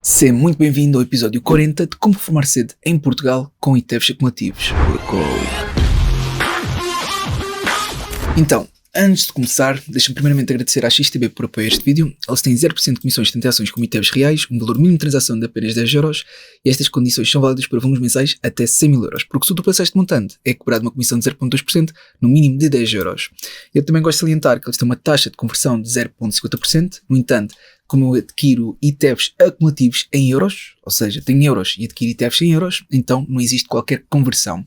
Seja muito bem-vindo ao episódio 40 de Como Formar Cedo em Portugal com ETFs acumulativos. Então, antes de começar, deixa-me primeiramente agradecer à XTB por apoiar este vídeo. Eles têm 0% de comissões de transações com ETFs reais, um valor mínimo de transação de apenas 10€, e estas condições são válidas para volumes mensais até 100.000€, porque se ultrapassar este montante é cobrado uma comissão de 0,2% no mínimo de 10€. Eu também gosto de salientar que eles têm uma taxa de conversão de 0,50%, no entanto, como eu adquiro ETFs acumulativos em euros, ou seja, tenho euros e adquiro ETFs em euros, então não existe qualquer conversão.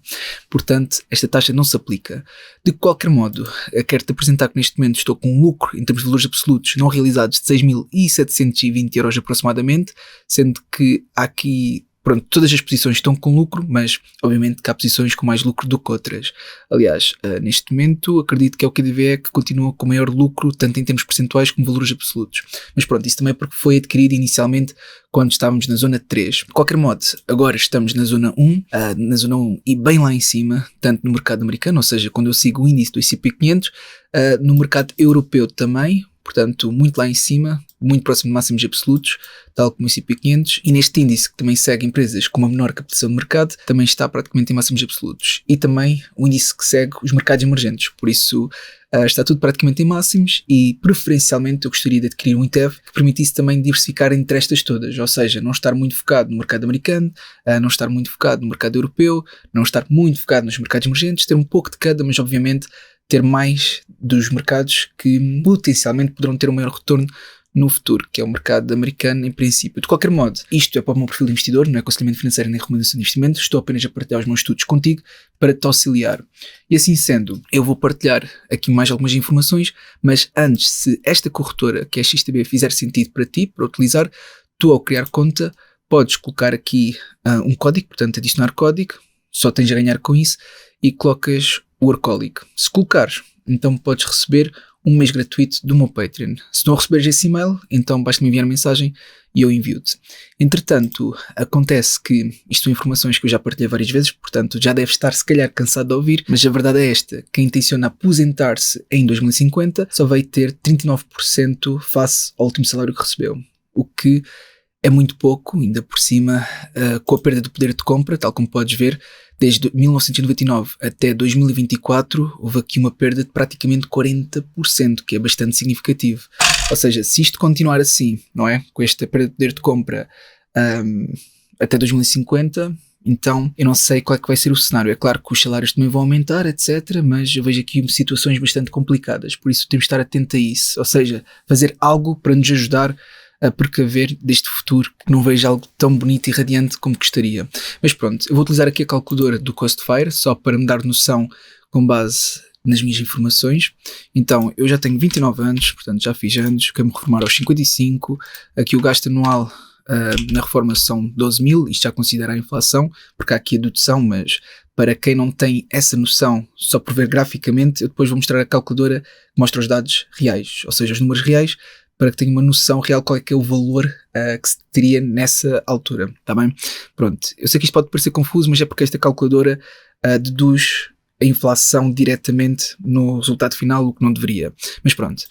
Portanto, esta taxa não se aplica. De qualquer modo, quero-te apresentar que neste momento estou com um lucro em termos de valores absolutos não realizados de 6.720€ aproximadamente, sendo que há aqui... Pronto, todas as posições estão com lucro, mas obviamente que há posições com mais lucro do que outras. Aliás, neste momento acredito que é o KDVE que continua com maior lucro, tanto em termos percentuais como valores absolutos. Mas pronto, isso também é porque foi adquirido inicialmente quando estávamos na zona 3. De qualquer modo, agora estamos na zona 1, e bem lá em cima, tanto no mercado americano, ou seja, quando eu sigo o índice do S&P 500, no mercado europeu também, portanto, muito lá em cima, muito próximo de máximos absolutos, tal como o S&P 500, e neste índice que também segue empresas com uma menor captação de mercado, também está praticamente em máximos absolutos. E também o índice que segue os mercados emergentes, por isso está tudo praticamente em máximos e preferencialmente eu gostaria de adquirir um ETF que permitisse também diversificar entre estas todas, ou seja, não estar muito focado no mercado americano, não estar muito focado no mercado europeu, não estar muito focado nos mercados emergentes, ter um pouco de cada, mas obviamente ter mais dos mercados que potencialmente poderão ter um maior retorno no futuro, que é o mercado americano em princípio. De qualquer modo, isto é para o meu perfil de investidor, não é aconselhamento financeiro nem recomendação de investimento, estou apenas a partilhar os meus estudos contigo para te auxiliar. E assim sendo, eu vou partilhar aqui mais algumas informações, mas antes, se esta corretora, que é a XTB, fizer sentido para ti, para utilizar, tu ao criar conta, podes colocar aqui um código, portanto adicionar código, só tens a ganhar com isso, e colocas Workaholic. Se colocares, então podes receber um mês gratuito do meu Patreon. Se não receberes esse e-mail, então basta-me enviar mensagem e eu envio-te. Entretanto, acontece que isto são informações que eu já partilhei várias vezes, portanto já deves estar se calhar cansado de ouvir, mas a verdade é esta: quem intenciona aposentar-se em 2050 só vai ter 39% face ao último salário que recebeu, o que é muito pouco, ainda por cima, com a perda do poder de compra, tal como podes ver. Desde 1999 até 2024 houve aqui uma perda de praticamente 40%, que é bastante significativo. Ou seja, se isto continuar assim, não é? Com esta perda de poder de compra até 2050, então eu não sei qual é que vai ser o cenário. É claro que os salários também vão aumentar, etc. Mas eu vejo aqui situações bastante complicadas, por isso temos de estar atento a isso. Ou seja, fazer algo para nos ajudar a precaver deste futuro, que não vejo algo tão bonito e radiante como gostaria. Mas pronto, eu vou utilizar aqui a calculadora do Costfire, só para me dar noção com base nas minhas informações. Então, eu já tenho 29 anos, portanto já fiz anos, quero-me reformar aos 55, aqui o gasto anual na reforma são 12.000, isto já considera a inflação, porque há aqui a dedução, mas para quem não tem essa noção, só por ver graficamente, eu depois vou mostrar a calculadora que mostra os dados reais, ou seja, os números reais, para que tenha uma noção real qual é que é o valor que se teria nessa altura, está bem? Pronto, eu sei que isto pode parecer confuso, mas é porque esta calculadora deduz a inflação diretamente no resultado final, o que não deveria. Mas pronto,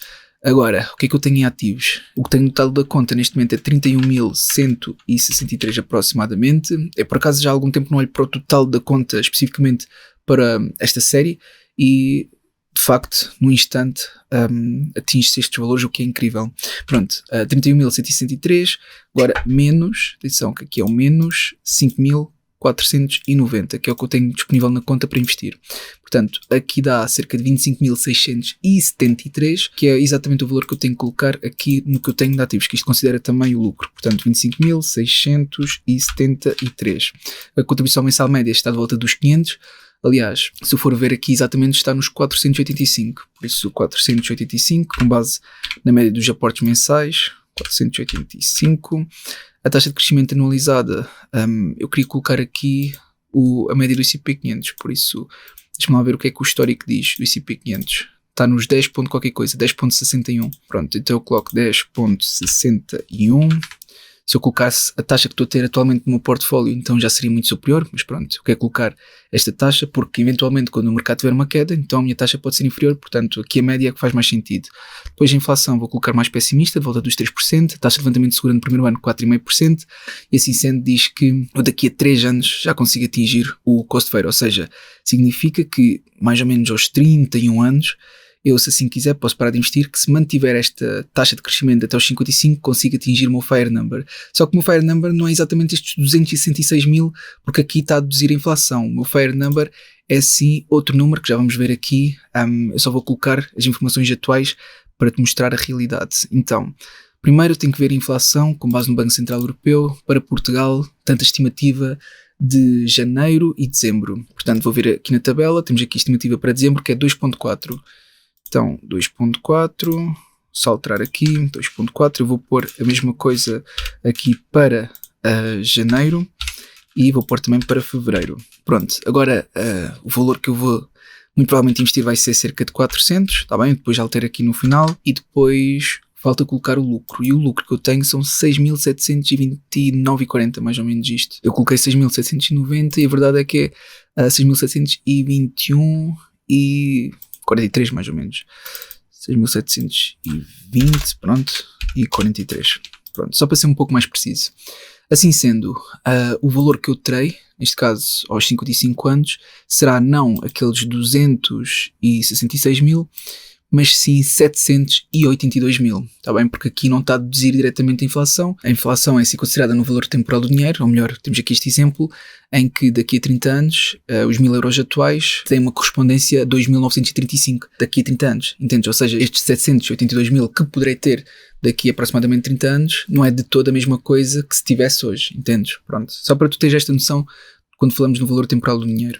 agora, o que é que eu tenho em ativos? O que tenho no total da conta neste momento é 31.163 aproximadamente. Eu por acaso já há algum tempo não olho para o total da conta especificamente para esta série e... de facto, no instante, atinge-se estes valores, o que é incrível. Pronto, 31.163, agora menos, atenção que aqui é o menos 5.490, que é o que eu tenho disponível na conta para investir. Portanto, aqui dá cerca de 25.673, que é exatamente o valor que eu tenho que colocar aqui no que eu tenho de ativos, que isto considera também o lucro. Portanto, 25.673. A contribuição mensal média está de volta dos 500. Aliás, se eu for ver aqui exatamente está nos 485, por isso 485 com base na média dos aportes mensais, 485, a taxa de crescimento anualizada, eu queria colocar aqui a média do S&P 500, por isso deixa-me lá ver o que é que o histórico diz do S&P 500, está nos 10 ponto qualquer coisa, 10.61, pronto, então eu coloco 10.61, Se eu colocasse a taxa que estou a ter atualmente no meu portfólio, então já seria muito superior, mas pronto, eu quero colocar esta taxa porque eventualmente quando o mercado tiver uma queda, então a minha taxa pode ser inferior, portanto aqui a média é que faz mais sentido. Depois a inflação vou colocar mais pessimista, de volta dos 3%, a taxa de levantamento de seguro no primeiro ano 4,5%, e assim sendo diz que eu daqui a 3 anos já consigo atingir o cost fair, ou seja, significa que mais ou menos aos 31 anos, eu, se assim quiser, posso parar de investir, que se mantiver esta taxa de crescimento até aos 55, consigo atingir o meu FIRE number. Só que o meu FIRE number não é exatamente estes 266 mil, porque aqui está a deduzir a inflação. O meu FIRE number é sim outro número, que já vamos ver aqui. Eu só vou colocar as informações atuais para te mostrar a realidade. Então, primeiro eu tenho que ver a inflação, com base no Banco Central Europeu, para Portugal, tanto a estimativa de janeiro e dezembro. Portanto, vou ver aqui na tabela, temos aqui a estimativa para dezembro, que é 2,4%. Então, 2.4, só alterar aqui, 2.4, eu vou pôr a mesma coisa aqui para janeiro e vou pôr também para fevereiro. Pronto, agora o valor que eu vou muito provavelmente investir vai ser cerca de 400, está bem? Depois altero aqui no final e depois falta colocar o lucro. E o lucro que eu tenho são 6.729,40, mais ou menos isto. Eu coloquei 6.790 e a verdade é que é 6.721 e 43 mais ou menos, 6.720, pronto, e 43, pronto, só para ser um pouco mais preciso. Assim sendo, o valor que eu terei, neste caso aos 55 anos, será não aqueles 266 mil, mas sim 782 mil, está bem? Porque aqui não está a deduzir diretamente a inflação. A inflação é assim considerada no valor temporal do dinheiro, ou melhor, temos aqui este exemplo, em que daqui a 30 anos, os 1.000 euros atuais têm uma correspondência a 2.935 daqui a 30 anos, entendes? Ou seja, estes 782 mil que poderei ter daqui a aproximadamente 30 anos, não é de toda a mesma coisa que se tivesse hoje, entendes? Pronto, só para tu teres esta noção quando falamos no valor temporal do dinheiro.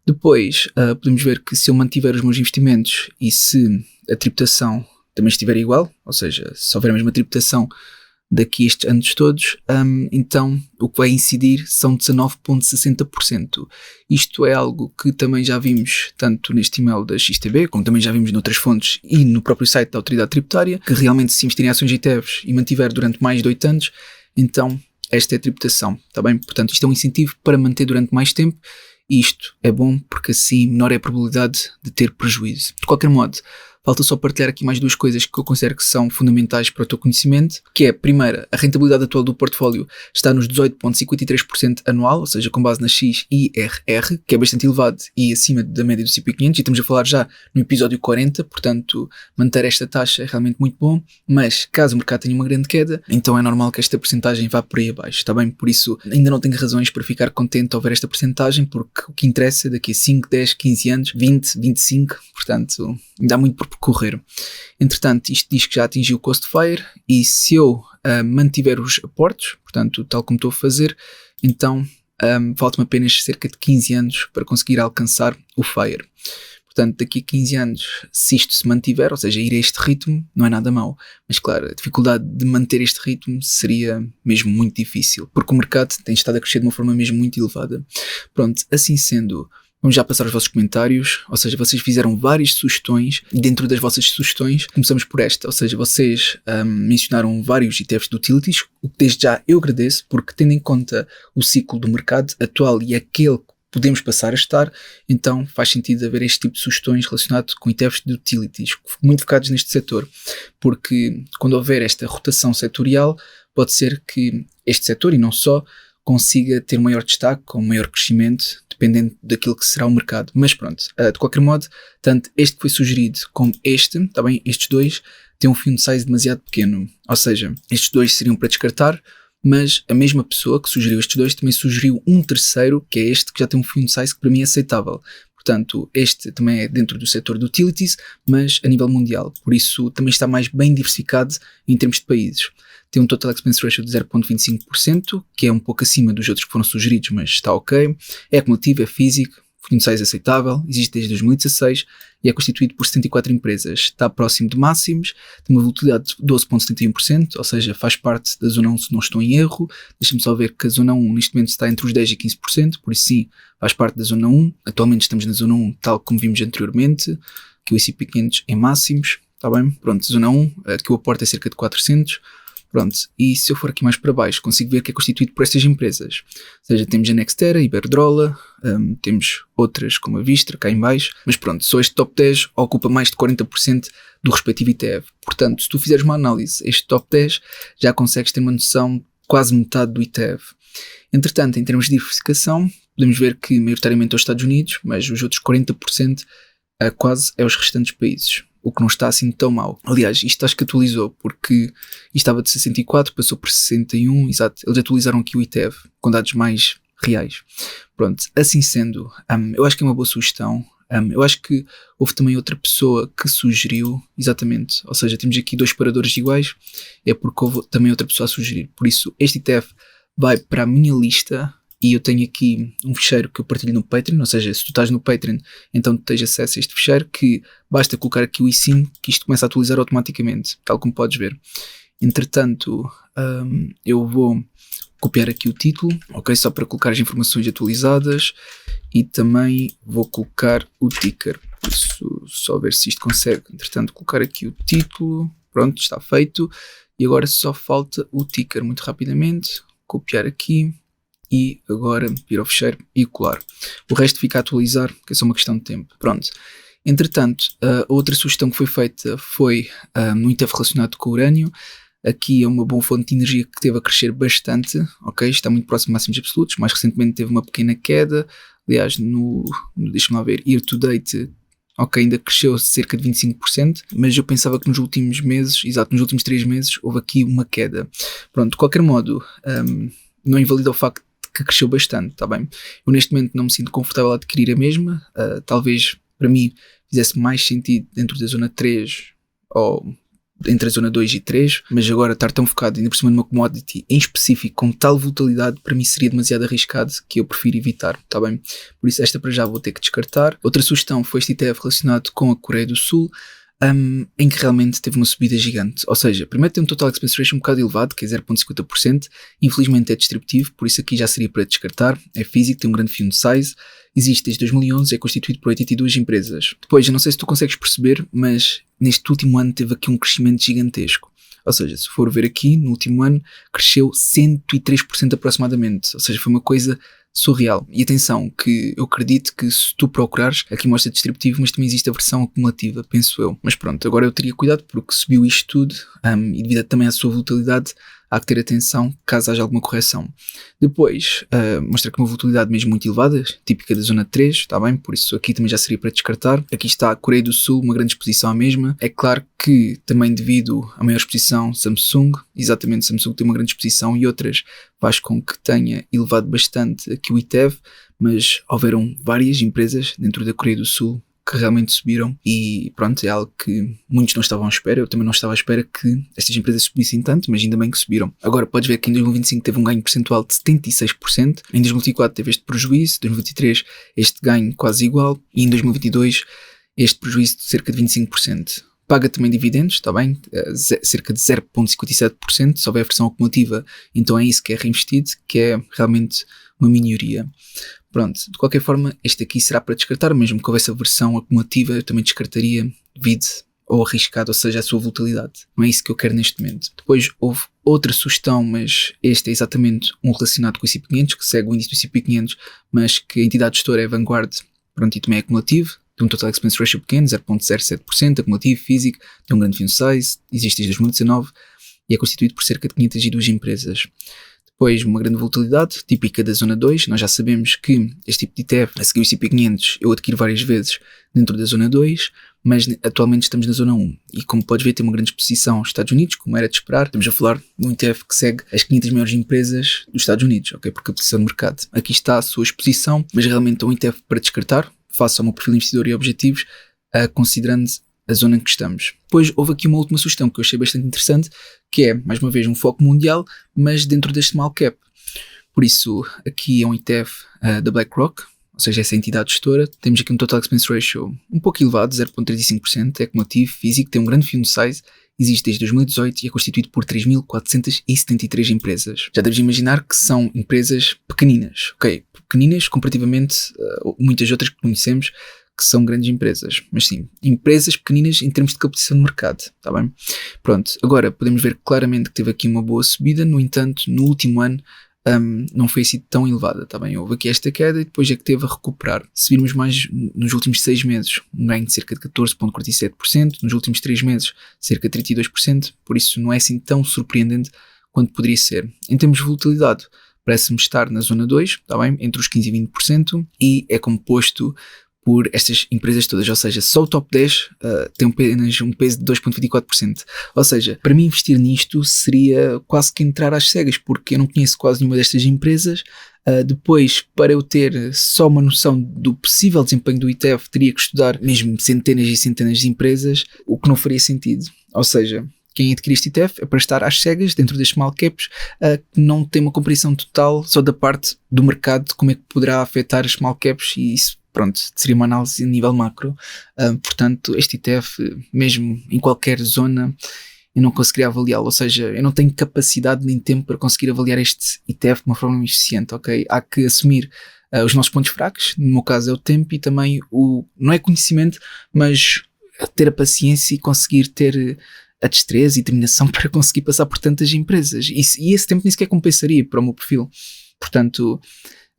Depois, podemos ver que se eu mantiver os meus investimentos e se a tributação também estiver igual, ou seja, se houver a mesma tributação daqui a estes anos todos, então o que vai incidir são 19,60%. Isto é algo que também já vimos tanto neste e-mail da XTB, como também já vimos noutras fontes e no próprio site da Autoridade Tributária, que realmente se investir em ações ETFs e mantiver durante mais de 8 anos, então esta é a tributação, está bem? Portanto, isto é um incentivo para manter durante mais tempo. E isto é bom porque assim menor é a probabilidade de ter prejuízo. De qualquer modo, falta só partilhar aqui mais duas coisas que eu considero que são fundamentais para o teu conhecimento, que é, primeira, a rentabilidade atual do portfólio está nos 18,53% anual, ou seja, com base na XIRR, que é bastante elevado e acima da média do S&P 500, e estamos a falar já no episódio 40, portanto, manter esta taxa é realmente muito bom, mas caso o mercado tenha uma grande queda, então é normal que esta percentagem vá por aí abaixo, está bem? Por isso, ainda não tenho razões para ficar contente ao ver esta percentagem, porque o que interessa daqui a 5, 10, 15 anos, 20, 25, portanto, ainda há muito por percorrer. Entretanto, isto diz que já atingiu o cost fair e se eu mantiver os aportes, portanto, tal como estou a fazer, então faltam-me apenas cerca de 15 anos para conseguir alcançar o FIRE. Portanto, daqui a 15 anos, se isto se mantiver, ou seja, ir a este ritmo, não é nada mau. Mas claro, a dificuldade de manter este ritmo seria mesmo muito difícil, porque o mercado tem estado a crescer de uma forma mesmo muito elevada. Pronto, assim sendo, vamos já passar aos vossos comentários, ou seja, vocês fizeram várias sugestões e dentro das vossas sugestões começamos por esta, ou seja, vocês mencionaram vários ETFs de utilities, o que desde já eu agradeço, porque tendo em conta o ciclo do mercado atual e aquele que podemos passar a estar, então faz sentido haver este tipo de sugestões relacionado com ETFs de utilities, muito focados neste setor, porque quando houver esta rotação setorial, pode ser que este setor e não só consiga ter maior destaque, com maior crescimento, dependendo daquilo que será o mercado. Mas pronto, de qualquer modo, tanto este que foi sugerido como este, tá bem, estes dois têm um fund size demasiado pequeno. Ou seja, estes dois seriam para descartar, mas a mesma pessoa que sugeriu estes dois também sugeriu um terceiro, que é este, que já tem um fund size que para mim é aceitável. Portanto, este também é dentro do setor de utilities, mas a nível mundial. Por isso, também está mais bem diversificado em termos de países. Tem um Total Expense Ratio de 0,25%, que é um pouco acima dos outros que foram sugeridos, mas está ok. É acumulativo, é físico, fund size aceitável, existe desde 2016 e é constituído por 74 empresas. Está próximo de máximos, tem uma volatilidade de 12,71%, ou seja, faz parte da zona 1 se não estou em erro. Deixa-me só ver que a zona 1 neste momento está entre os 10% e 15%, por isso sim, faz parte da zona 1. Atualmente estamos na zona 1, tal como vimos anteriormente, que o S&P 500 em máximos, está bem? Pronto, zona 1, que o aporte é cerca de 400. Pronto, e se eu for aqui mais para baixo, consigo ver que é constituído por estas empresas. Ou seja, temos a Nextera, Iberdrola, temos outras como a Vistra, cá em baixo, mas pronto, só este top 10 ocupa mais de 40% do respectivo ETF. Portanto, se tu fizeres uma análise a este top 10, já consegues ter uma noção de quase metade do ETF. Entretanto, em termos de diversificação, podemos ver que maioritariamente é os Estados Unidos, mas os outros 40% quase é os restantes países, o que não está assim tão mal. Aliás, isto acho que atualizou, porque isto estava de 64, passou por 61, exato, eles atualizaram aqui o ETF, com dados mais reais. Pronto, assim sendo, eu acho que é uma boa sugestão. Eu acho que houve também outra pessoa que sugeriu, exatamente, ou seja, temos aqui dois paradores iguais, é porque houve também outra pessoa a sugerir. Por isso, este ETF vai para a minha lista e eu tenho aqui um ficheiro que eu partilho no Patreon, ou seja, se tu estás no Patreon, então tu tens acesso a este ficheiro que basta colocar aqui o eSIM que isto começa a atualizar automaticamente, tal como podes ver. Entretanto, eu vou copiar aqui o título, ok, só para colocar as informações atualizadas e também vou colocar o ticker, por isso só ver se isto consegue, entretanto colocar aqui o título, pronto, está feito e agora só falta o ticker muito rapidamente, copiar aqui e agora vir ao fecheiro e colar. O resto fica a atualizar, que é só uma questão de tempo. Pronto. Entretanto, a outra sugestão que foi feita foi no ETF relacionado com o urânio. Aqui é uma boa fonte de energia que teve a crescer bastante, ok? Está muito próximo de máximos absolutos. Mais recentemente teve uma pequena queda. Aliás, deixa-me lá ver, year to date, ok, ainda cresceu cerca de 25%, mas eu pensava que nos últimos meses, exato, nos últimos 3 meses, houve aqui uma queda. Pronto, de qualquer modo, não invalida o facto que cresceu bastante, está bem? Eu neste momento não me sinto confortável a adquirir a mesma, talvez para mim fizesse mais sentido dentro da zona 3 ou entre a zona 2 e 3, mas agora estar tão focado ainda por cima de uma commodity em específico com tal volatilidade para mim seria demasiado arriscado que eu prefiro evitar, está bem? Por isso esta para já vou ter que descartar. Outra sugestão foi este ETF relacionado com a Coreia do Sul, em que realmente teve uma subida gigante. Ou seja, primeiro tem um total expense ratio um bocado elevado, que é 0.50%, infelizmente é distributivo, por isso aqui já seria para descartar, é físico, tem um grande fund size, existe desde 2011, é constituído por 82 empresas. Depois, eu não sei se tu consegues perceber, mas neste último ano teve aqui um crescimento gigantesco. Ou seja, se for ver aqui, no último ano cresceu 103% aproximadamente, ou seja, foi uma coisa surreal. E atenção, que eu acredito que se tu procurares, aqui mostra distributivo, mas também existe a versão acumulativa, penso eu. Mas pronto, agora eu teria cuidado porque subiu isto tudo e devido também à sua volatilidade, há que ter atenção caso haja alguma correção. Depois, mostra aqui uma volatilidade mesmo muito elevada, típica da zona 3, está bem? Por isso aqui também já seria para descartar. Aqui está a Coreia do Sul, uma grande exposição à mesma. É claro que também devido à maior exposição Samsung, exatamente Samsung tem uma grande exposição e outras faz com que tenha elevado bastante aqui o ETF, mas houveram várias empresas dentro da Coreia do Sul que realmente subiram e pronto, é algo que muitos não estavam à espera, eu também não estava à espera que estas empresas subissem tanto, mas ainda bem que subiram. Agora podes ver que em 2025 teve um ganho percentual de 76%, em 2024 teve este prejuízo, em 2023 este ganho quase igual e em 2022 este prejuízo de cerca de 25%. Paga também dividendos, está bem? Cerca de 0.57%, se houver a versão acumulativa, então é isso que é reinvestido, que é realmente uma minoria. Pronto, de qualquer forma, este aqui será para descartar, mesmo que houvesse a versão acumulativa, eu também descartaria devido ou arriscado, ou seja, a sua volatilidade. Não é isso que eu quero neste momento. Depois houve outra sugestão, mas este é exatamente um relacionado com o S&P 500, que segue o índice do S&P 500, mas que a entidade gestora é a Vanguard, pronto, e também é acumulativo. Tem um total expense ratio pequeno, 0.07%, acumulativo, físico, tem um grande fund size, existe desde 2019 e é constituído por cerca de 502 empresas. Depois, uma grande volatilidade, típica da zona 2. Nós já sabemos que este tipo de ETF, a seguir o S&P 500, eu adquiro várias vezes dentro da zona 2, mas atualmente estamos na zona 1. E como podes ver, tem uma grande exposição aos Estados Unidos, como era de esperar. Estamos a falar de um ETF que segue as 500 maiores empresas dos Estados Unidos, ok? Por capitalização de mercado. Aqui está a sua exposição, mas realmente é um ETF para descartar, face ao meu perfil de investidor e objetivos, considerando a zona em que estamos. Depois houve aqui uma última sugestão que eu achei bastante interessante, que é, mais uma vez, um foco mundial, mas dentro deste small cap. Por isso, aqui é um ETF da BlackRock, ou seja, essa entidade gestora. Temos aqui um total expense ratio um pouco elevado, 0.35%, é acumulativo, físico, tem um grande fund size, existe desde 2018 e é constituído por 3.473 empresas. Já deves imaginar que são empresas pequeninas, ok? Pequeninas comparativamente a muitas outras que conhecemos, que são grandes empresas, mas sim, empresas pequeninas em termos de capitalização de mercado, está bem? Pronto, agora podemos ver claramente que teve aqui uma boa subida, no entanto, no último ano não foi assim tão elevada, está bem? Houve aqui esta queda e depois é que teve a recuperar. Se virmos mais nos últimos 6 meses, um ganho de cerca de 14,47%, nos últimos 3 meses, cerca de 32%, por isso não é assim tão surpreendente quanto poderia ser. Em termos de volatilidade, parece-me estar na zona 2, está bem? Entre os 15% e 20%, e é composto por estas empresas todas, ou seja, só o top 10 tem apenas um peso de 2,24%. Ou seja, para mim investir nisto seria quase que entrar às cegas, porque eu não conheço quase nenhuma destas empresas. Depois, para eu ter só uma noção do possível desempenho do ETF, teria que estudar mesmo centenas e centenas de empresas, o que não faria sentido. Ou seja, quem adquire este ETF é para estar às cegas dentro das small caps, que não tem uma compreensão total só da parte do mercado, de como é que poderá afetar as small caps, e isso, pronto, seria uma análise a nível macro. Portanto, este ETF, mesmo em qualquer zona, eu não conseguiria avaliá-lo, ou seja, eu não tenho capacidade nem tempo para conseguir avaliar este ETF de uma forma eficiente, ok? Há que assumir os nossos pontos fracos, no meu caso é o tempo e também não é conhecimento, mas ter a paciência e conseguir ter a destreza e determinação para conseguir passar por tantas empresas. E esse tempo nem sequer compensaria para o meu perfil. Portanto,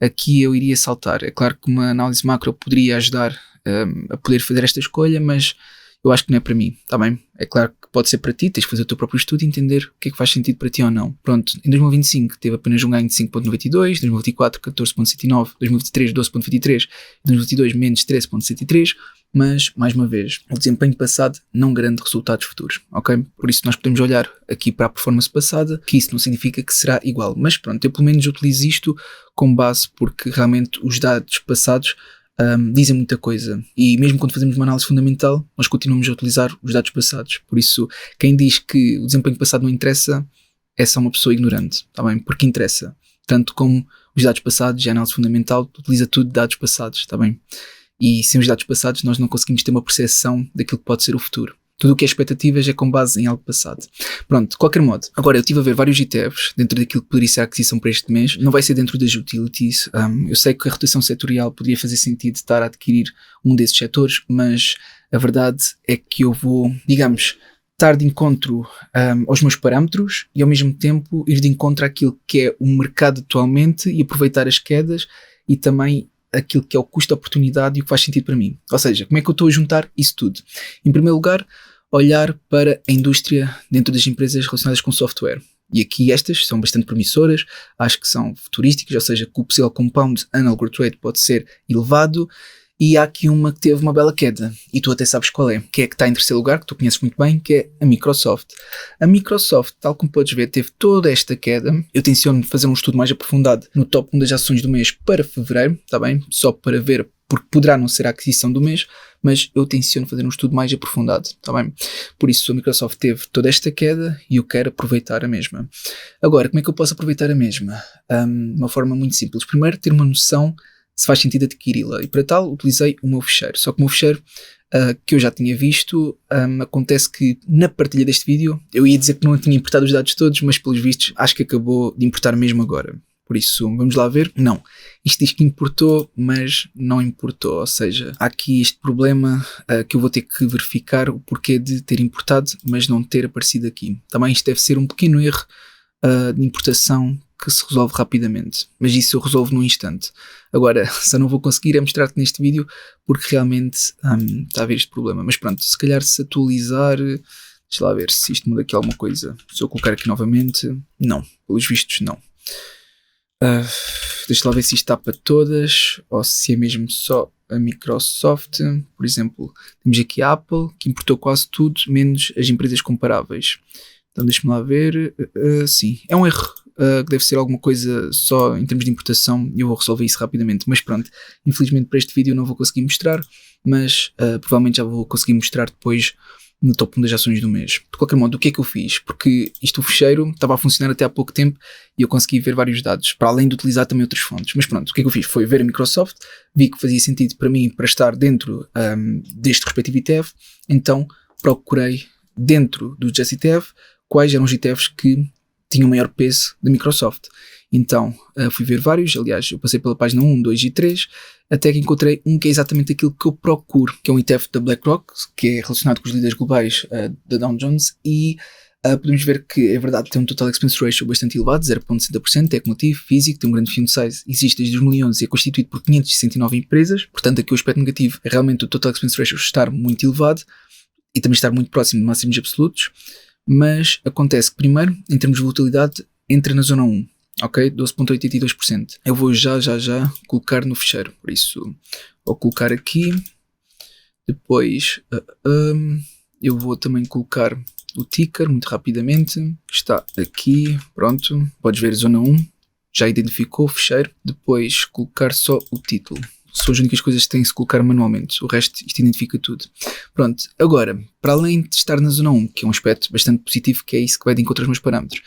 aqui eu iria saltar. É claro que uma análise macro poderia ajudar a poder fazer esta escolha, mas eu acho que não é para mim, está bem? É claro que pode ser para ti, tens de fazer o teu próprio estudo e entender o que é que faz sentido para ti ou não. Pronto, em 2025 teve apenas um ganho de 5,92, 2024 14,79, 2023 12,23, 2022 menos 13,73, mas, mais uma vez, o desempenho passado não garante resultados futuros, ok? Por isso nós podemos olhar aqui para a performance passada, que isso não significa que será igual, mas pronto, eu pelo menos utilizo isto como base porque realmente os dados passados dizem muita coisa, e mesmo quando fazemos uma análise fundamental nós continuamos a utilizar os dados passados. Por isso, quem diz que o desempenho passado não interessa é só uma pessoa ignorante, está bem? Porque interessa, tanto como os dados passados e a análise fundamental utiliza tudo de dados passados, está bem? E sem os dados passados nós não conseguimos ter uma percepção daquilo que pode ser o futuro. Tudo o que é expectativas é com base em algo passado. Pronto, de qualquer modo. Agora, eu estive a ver vários ETFs dentro daquilo que poderia ser a aquisição para este mês. Não vai ser dentro das utilities. Eu sei que a rotação setorial poderia fazer sentido estar a adquirir um desses setores, mas a verdade é que eu vou, digamos, estar de encontro aos meus parâmetros e ao mesmo tempo ir de encontro àquilo que é o mercado atualmente e aproveitar as quedas e também aquilo que é o custo-oportunidade e o que faz sentido para mim. Ou seja, como é que eu estou a juntar isso tudo? Em primeiro lugar, olhar para a indústria dentro das empresas relacionadas com software. E aqui estas são bastante promissoras, acho que são futurísticas, ou seja, que o possível compound annual growth rate pode ser elevado, e há aqui uma que teve uma bela queda, e tu até sabes qual é, que é que está em terceiro lugar, que tu conheces muito bem, que é a Microsoft. A Microsoft, tal como podes ver, teve toda esta queda. Eu tenciono fazer um estudo mais aprofundado no top 1 das ações do mês para fevereiro, está bem? Só para ver, porque poderá não ser a aquisição do mês, mas eu tenciono fazer um estudo mais aprofundado, está bem? Por isso a Microsoft teve toda esta queda e eu quero aproveitar a mesma. Agora, como é que eu posso aproveitar a mesma? De uma forma muito simples. Primeiro, ter uma noção se faz sentido adquiri-la, e para tal utilizei o meu fecheiro. Só que o meu fecheiro, que eu já tinha visto, acontece que na partilha deste vídeo, eu ia dizer que não tinha importado os dados todos, mas pelos vistos acho que acabou de importar mesmo agora. Por isso, vamos lá ver. Não, isto diz que importou, mas não importou, ou seja, há aqui este problema que eu vou ter que verificar o porquê de ter importado, mas não ter aparecido aqui. Também isto deve ser um pequeno erro de importação que se resolve rapidamente, mas isso eu resolvo num instante. Agora, só não vou conseguir mostrar-te neste vídeo porque realmente está a haver este problema, mas pronto, se calhar se atualizar, deixa lá ver se isto muda aqui alguma coisa. Se eu colocar aqui novamente, não, pelos vistos não. Deixa lá ver se isto está para todas ou se é mesmo só a Microsoft. Por exemplo, temos aqui a Apple, que importou quase tudo, menos as empresas comparáveis. Então deixa-me lá ver. Sim, é um erro que deve ser alguma coisa só em termos de importação e eu vou resolver isso rapidamente. Mas pronto, infelizmente para este vídeo não vou conseguir mostrar, mas provavelmente já vou conseguir mostrar depois no top 1 das ações do mês. De qualquer modo, o que é que eu fiz? Porque isto, o fecheiro, estava a funcionar até há pouco tempo e eu consegui ver vários dados, para além de utilizar também outras fontes. Mas pronto, o que é que eu fiz? Foi ver a Microsoft, vi que fazia sentido para mim para estar dentro deste respectivo ETF, então procurei dentro do ETF quais eram os ETFs que tinha o maior peso da Microsoft. Então fui ver vários, aliás, eu passei pela página 1, 2 e 3, até que encontrei um que é exatamente aquilo que eu procuro, que é um ETF da BlackRock, que é relacionado com os líderes globais da Dow Jones, e podemos ver que é verdade, tem um Total Expense Ratio bastante elevado, 0,60%, é acumulativo, físico, tem um grande fund size, existe desde 2011 e é constituído por 569 empresas, portanto aqui o aspecto negativo é realmente o Total Expense Ratio estar muito elevado e também estar muito próximo de máximos absolutos, mas acontece que primeiro, em termos de volatilidade, entra na zona 1. Ok, 12,82%. Eu vou já colocar no fecheiro. Por isso, vou colocar aqui. Depois, eu vou também colocar o ticker muito rapidamente. Está aqui, pronto. Podes ver zona 1. Já identificou o fecheiro. Depois, colocar só o título. São as únicas coisas que têm que se colocar manualmente. O resto, isto identifica tudo. Pronto, agora, para além de estar na zona 1, que é um aspecto bastante positivo, que é isso que vai de encontro aos meus parâmetros,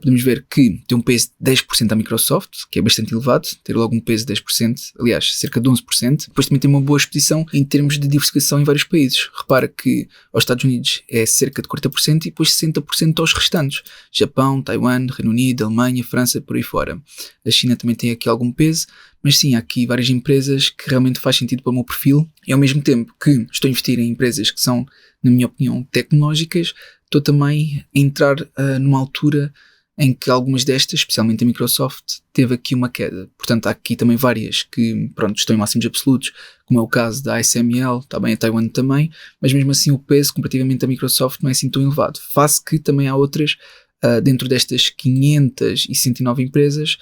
podemos ver que tem um peso de 10% à Microsoft, que é bastante elevado, ter logo um peso de 10%, aliás, cerca de 11%. Depois também tem uma boa exposição em termos de diversificação em vários países. Repara que aos Estados Unidos é cerca de 40% e depois 60% aos restantes. Japão, Taiwan, Reino Unido, Alemanha, França, por aí fora. A China também tem aqui algum peso, mas sim, há aqui várias empresas que realmente faz sentido para o meu perfil, e ao mesmo tempo que estou a investir em empresas que são, na minha opinião, tecnológicas, estou também a entrar numa altura em que algumas destas, especialmente a Microsoft, teve aqui uma queda. Portanto, há aqui também várias que, pronto, estão em máximos absolutos, como é o caso da ASML, está bem a Taiwan também, mas mesmo assim o peso comparativamente à Microsoft não é assim tão elevado. Face que também há outras, dentro destas 569 empresas,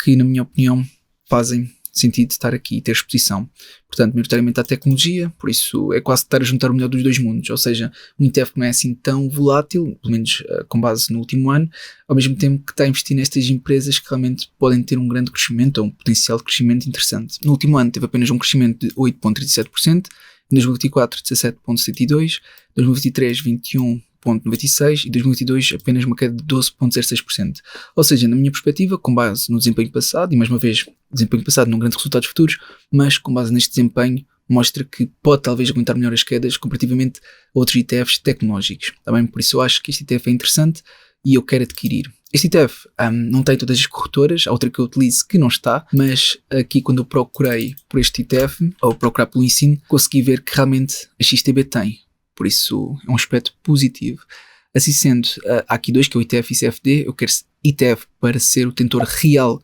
que, na minha opinião, fazem sentido estar aqui e ter exposição. Portanto, maioritariamente à tecnologia, por isso é quase estar a juntar o melhor dos dois mundos, ou seja, um ETF que não é assim tão volátil, pelo menos com base no último ano, ao mesmo tempo que está a investir nestas empresas que realmente podem ter um grande crescimento ou um potencial de crescimento interessante. No último ano teve apenas um crescimento de 8,37%, em 2024 17,72%, 2023 21,96% e 2022 apenas uma queda de 12,06%. Ou seja, na minha perspectiva, com base no desempenho passado, e mais uma vez, desempenho passado não grandes resultados futuros, mas com base neste desempenho, mostra que pode talvez aguentar melhor as quedas comparativamente a outros ETFs tecnológicos. Tá bem? Por isso eu acho que este ETF é interessante e eu quero adquirir. Este ETF não tem todas as corretoras, há outra que eu utilizo que não está, mas aqui quando eu procurei por este ETF, ou procurar pelo ensino, consegui ver que realmente a XTB tem. Por isso é um aspecto positivo. Assim sendo, há aqui dois, que é o ETF e CFD. Eu quero ETF para ser o detentor real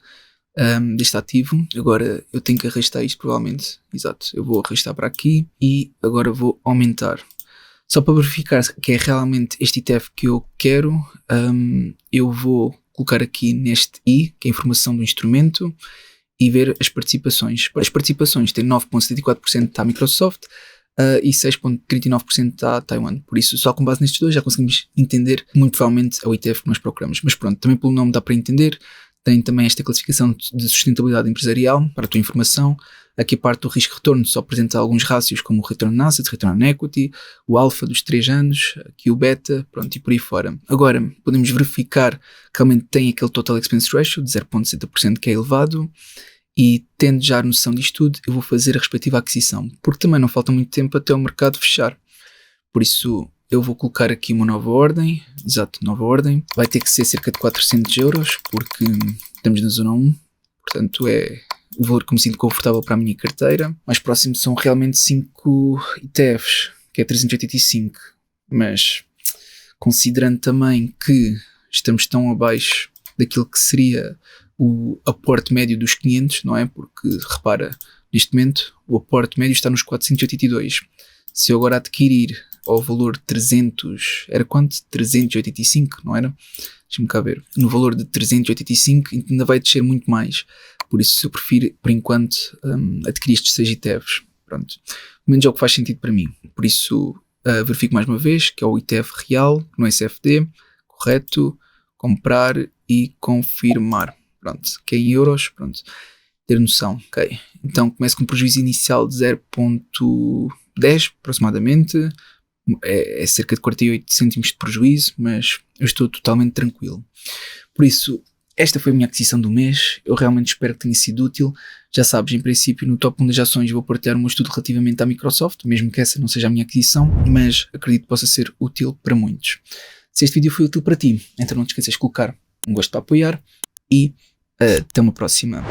deste ativo. Agora eu tenho que arrastar isto provavelmente. Exato, eu vou arrastar para aqui e agora vou aumentar. Só para verificar que é realmente este ETF que eu quero, eu vou colocar aqui neste I, que é a informação do instrumento, e ver as participações. As participações têm 9,74% da Microsoft, e 6,39% da Taiwan. Por isso, só com base nestes dois já conseguimos entender muito provavelmente é o ETF que nós procuramos. Mas pronto, também pelo nome dá para entender. Tem também esta classificação de sustentabilidade empresarial, para a tua informação. Aqui a parte do risco-retorno só apresenta alguns rácios, como o return on assets, return on equity, o alfa dos 3 anos, aqui o beta, pronto, e por aí fora. Agora, podemos verificar que realmente tem aquele total expense ratio de 0,60%, que é elevado. E tendo já a noção disto tudo, eu vou fazer a respectiva aquisição, porque também não falta muito tempo até o mercado fechar. Por isso, eu vou colocar aqui uma nova ordem, exato, nova ordem. Vai ter que ser cerca de 400 euros, porque estamos na zona 1, portanto é o valor que me sinto confortável para a minha carteira. Mais próximo são realmente 5 ETFs, que é 385, mas considerando também que estamos tão abaixo daquilo que seria o aporte médio dos 500, não é? Porque, repara, neste momento o aporte médio está nos 482. Se eu agora adquirir ao valor de 300, era quanto? 385, não era? Deixa-me cá ver. No valor de 385 ainda vai descer muito mais. Por isso eu prefiro, por enquanto, adquirir estes 6 ETFs. Pronto. Pelo menos é o que faz sentido para mim. Por isso, verifico mais uma vez que é o ETF real, no SFD, correto, comprar e confirmar. Pronto, que é em euros, pronto, ter noção, ok. Então começo com um prejuízo inicial de 0,10 aproximadamente, é cerca de 48 cêntimos de prejuízo, mas eu estou totalmente tranquilo. Por isso, esta foi a minha aquisição do mês, eu realmente espero que tenha sido útil. Já sabes, em princípio no top 1 das ações eu vou partilhar o meu estudo relativamente à Microsoft, mesmo que essa não seja a minha aquisição, mas acredito que possa ser útil para muitos. Se este vídeo foi útil para ti, então não te esqueças de colocar Um gosto para apoiar e até uma próxima.